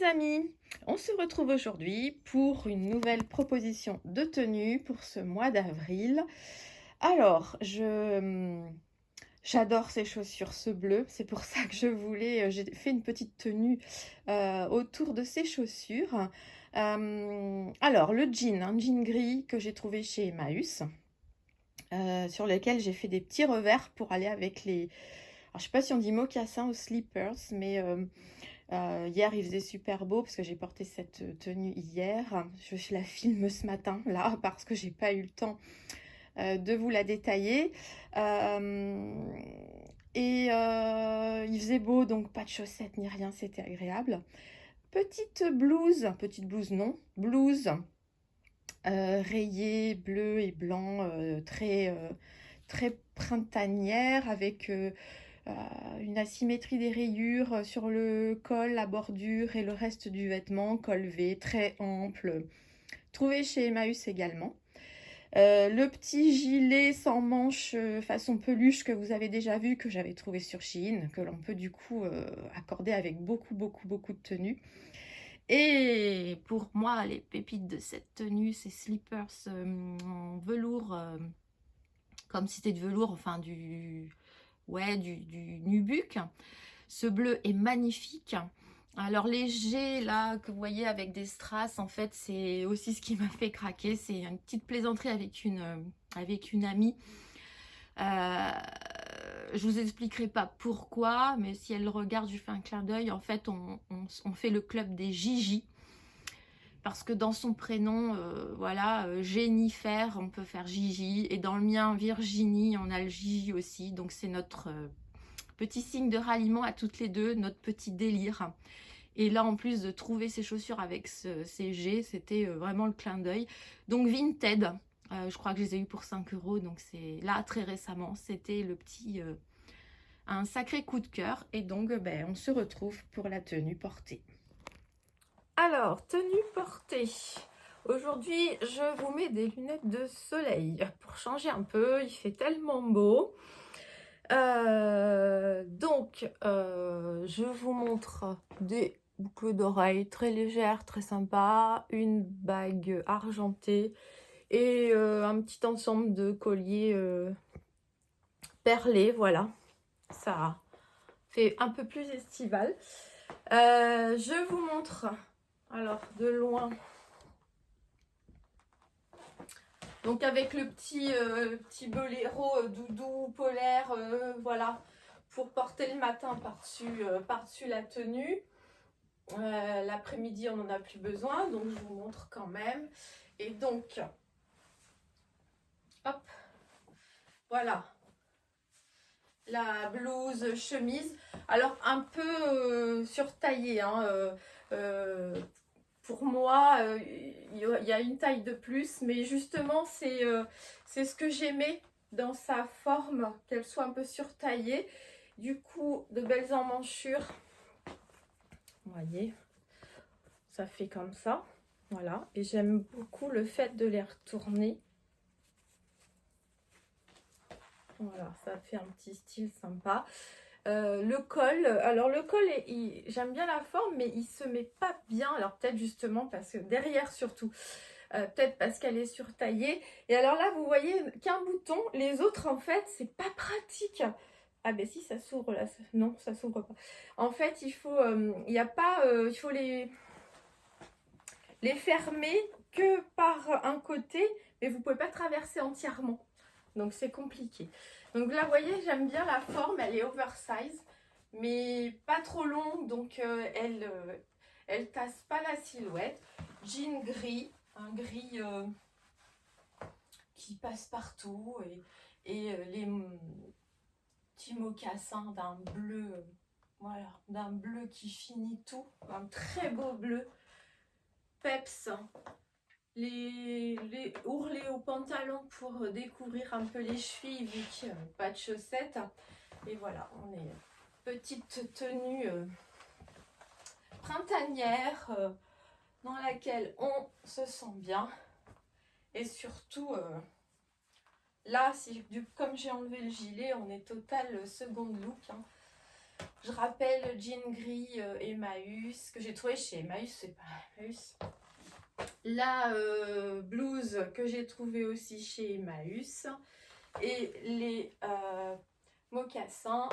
amis, on se retrouve aujourd'hui pour une nouvelle proposition de tenue pour ce mois d'avril. Alors, j'adore ces chaussures, ce bleu, c'est pour ça que j'ai fait une petite tenue autour de ces chaussures. Alors, le jean, un jean gris que j'ai trouvé chez Emmaüs, sur lequel j'ai fait des petits revers pour aller avec les... Alors, je sais pas si on dit mocassins ou slippers, mais... hier, il faisait super beau parce que j'ai porté cette tenue hier. Je la filme ce matin, là, parce que j'ai pas eu le temps de vous la détailler. Il faisait beau, donc pas de chaussettes ni rien, c'était agréable. Petite blouse non, blouse rayée bleu et blanc, très printanière avec une asymétrie des rayures sur le col, la bordure et le reste du vêtement, col V, très ample, trouvé chez Emmaüs également. Le petit gilet sans manches façon peluche que vous avez déjà vu, que j'avais trouvé sur Shein, que l'on peut du coup accorder avec beaucoup de tenues. Et pour moi, les pépites de cette tenue, ces slippers en velours, comme si c'était de velours, enfin du nubuck. Ce bleu est magnifique. Alors léger là que vous voyez avec des strass, en fait c'est aussi ce qui m'a fait craquer. C'est une petite plaisanterie avec une amie. Je vous expliquerai pas pourquoi, mais si elle le regarde, je lui fais un clin d'œil. En fait on fait le club des Gigi. Parce que dans son prénom, voilà, Jennifer, on peut faire Gigi. Et dans le mien, Virginie, on a le Gigi aussi. Donc c'est notre petit signe de ralliement à toutes les deux, notre petit délire. Et là, en plus de trouver ces chaussures avec ces G, c'était vraiment le clin d'œil. Donc Vinted, je crois que je les ai eu pour 5 €. Donc c'est là, très récemment, c'était le petit... un sacré coup de cœur. Et donc, on se retrouve pour la tenue portée. Alors, tenue portée. Aujourd'hui, je vous mets des lunettes de soleil pour changer un peu. Il fait tellement beau. Je vous montre des boucles d'oreilles très légères, très sympas, une bague argentée et un petit ensemble de colliers perlés. Voilà, ça fait un peu plus estival. Je vous montre, alors de loin, donc avec le petit boléro doudou polaire, voilà, pour porter le matin par-dessus la tenue. L'après-midi on n'en a plus besoin, donc je vous montre quand même. Et donc hop, voilà la blouse chemise, alors un peu surtaillée, hein, pour moi il y a une taille de plus, mais justement c'est ce que j'aimais dans sa forme, qu'elle soit un peu surtaillée. Du coup, de belles emmanchures, vous voyez, ça fait comme ça, voilà. Et j'aime beaucoup le fait de les retourner. Voilà, ça fait un petit style sympa. Le col, alors le col, j'aime bien la forme, mais il se met pas bien. Alors peut-être justement parce que derrière surtout, peut-être parce qu'elle est surtaillée. Et alors là, vous voyez qu'un bouton, les autres en fait, c'est pas pratique. Ah ben si, ça s'ouvre là. Non, ça s'ouvre pas. En fait, il faut, il y a pas, il faut les fermer que par un côté, mais vous pouvez pas traverser entièrement. Donc c'est compliqué. Donc là, vous voyez, j'aime bien la forme, elle est oversize, mais pas trop longue, donc elle tasse pas la silhouette. Jean gris, un gris qui passe partout, et les petits mocassins d'un bleu, voilà, d'un bleu qui finit tout, un très beau bleu. Peps, les ourlets au pantalon pour découvrir un peu les chevilles vu qu'il n'y a pas de chaussettes. Et voilà, on est petite tenue printanière dans laquelle on se sent bien. Et surtout, là, comme j'ai enlevé le gilet, on est total second look, hein. Je rappelle le jean gris Emmaüs que j'ai trouvé chez Emmaüs, c'est pas Emmaüs. La blouse que j'ai trouvée aussi chez Emmaüs. Et les mocassins,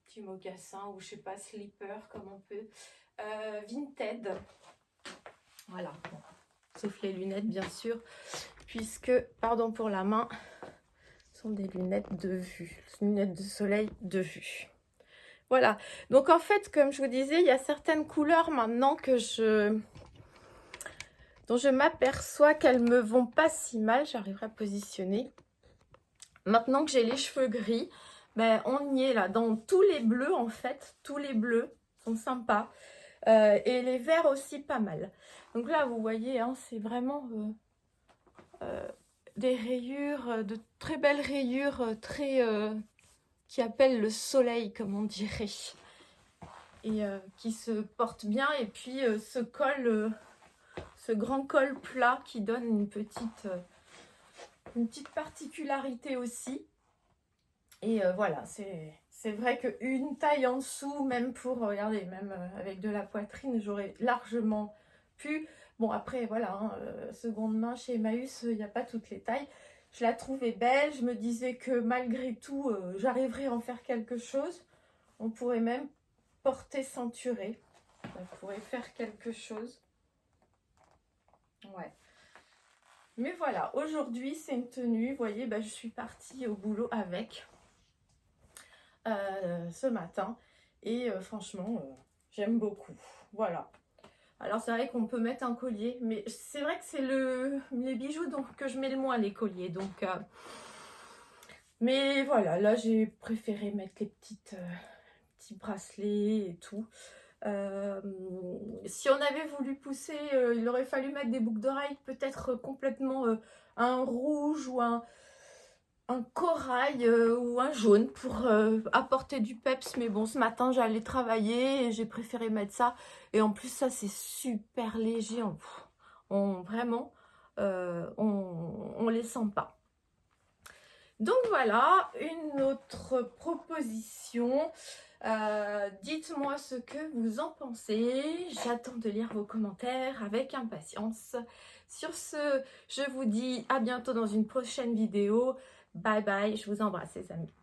petits mocassins ou je sais pas, slipper comme on peut, Vinted. Voilà, bon, sauf les lunettes bien sûr, puisque, pardon pour la main, ce sont des lunettes de vue, lunettes de soleil de vue. Voilà, donc en fait, comme je vous disais, il y a certaines couleurs maintenant dont je m'aperçois qu'elles me vont pas si mal. J'arriverai à positionner. Maintenant que j'ai les cheveux gris, ben, on y est là, dans tous les bleus en fait, tous les bleus sont sympas. Et les verts aussi pas mal. Donc là, vous voyez, hein, c'est vraiment des rayures, de très belles rayures, qui appellent le soleil, comme on dirait. Et qui se portent bien. Et puis ce col, ce grand col plat qui donne une petite particularité aussi. Et voilà, c'est vrai qu'une taille en dessous, même pour, regardez, même avec de la poitrine, j'aurais largement pu. Bon, après, voilà, hein, seconde main chez Emmaüs, il n'y a pas toutes les tailles. Je la trouvais belle, je me disais que malgré tout, j'arriverais à en faire quelque chose. On pourrait même porter ceinturé. Ça pourrait faire quelque chose. Ouais. Mais voilà, aujourd'hui, c'est une tenue. Vous voyez, bah, je suis partie au boulot avec. Ce matin et franchement j'aime beaucoup. Voilà, alors c'est vrai qu'on peut mettre un collier, mais c'est vrai que c'est les bijoux donc que je mets le moins, les colliers, donc mais voilà, là j'ai préféré mettre les petits bracelets et tout. Si on avait voulu pousser, il aurait fallu mettre des boucles d'oreilles, peut-être complètement un rouge ou un corail ou un jaune pour apporter du peps. Mais bon, ce matin j'allais travailler et j'ai préféré mettre ça. Et en plus ça c'est super léger, vraiment on les sent pas. Donc voilà, une autre proposition. Dites-moi ce que vous en pensez. J'attends de lire vos commentaires avec impatience. Sur ce, je vous dis à bientôt dans une prochaine vidéo. Bye bye, je vous embrasse les amis.